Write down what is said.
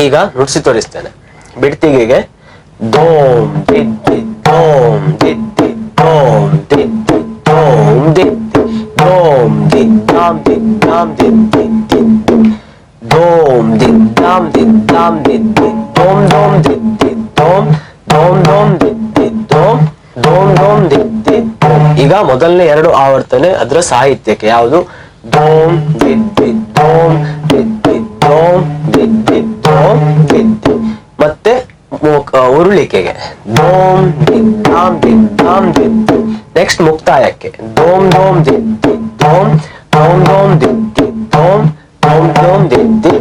ಈಗ ನುಡಿಸಿ ತೋರಿಸ್ತೇನೆ. ಬಿಡ್ತಿಗೆಗೆ ದೋಮ್ ದಿದ್ದಿ ದೋಮ್ ದಿದ್ದಿ ದೋಮ್ ದಿದ್ದಿ ದೋಮ್ ದಿದ್ದಿ ದೋಮ್ ದಿದ್ದಾಮ್ ದಿದ್ದಾಮ್ ದಿದ್ದಿ ದಿದ್ದಿ ದೋಮ್ ದಿದ್ದಾಮ್ ದಿದ್ದಾಮ್ ದಿದ್ದಿ ದೋಮ್ ದೋಮ್ ದಿದ್ದಿ ದೋಮ್ ದೋಮ್ ದೋಮ್ ದಿದ್ದಿ ದೋಮ್ ದೋಮ್ ದೋಮ್ ದಿದ್ದಿ ದೋಮ್. ಈಗ ಮೊದಲನೇ 2 ಆವರ್ತನೆ ಅದರ ಸಾಹಿತ್ಯಕ್ಕೆ ಯಾವುದು? ದೋಮ್ ದಿದ್ದಿ ದೋಮ್ ದಿದ್ದಿ ದೋಮ್ ದಿದ್ದಿ ದೋಮ್ ದಿದ್ದಿ. ಮತ್ತೆ ಉರುಳಿಕೆಗೆ ದೋಮ್ ದಿದ್ದಾಮ್ ದಿದ್ದಾಮ್ ದಿದ್ದಿ. ನೆಕ್ಸ್ಟ್ ಮುಕ್ತಾಯಕ್ಕೆ ದೋಮ್ ದೋಮ್ ದಿದ್ದಿ ದೋಮ್ ದೋಮ್ ದೋಮ್ ದಿದ್ದಿ ದೋಮ್ ದೋಮ್ ದೋಮ್ ದಿದ್ದಿ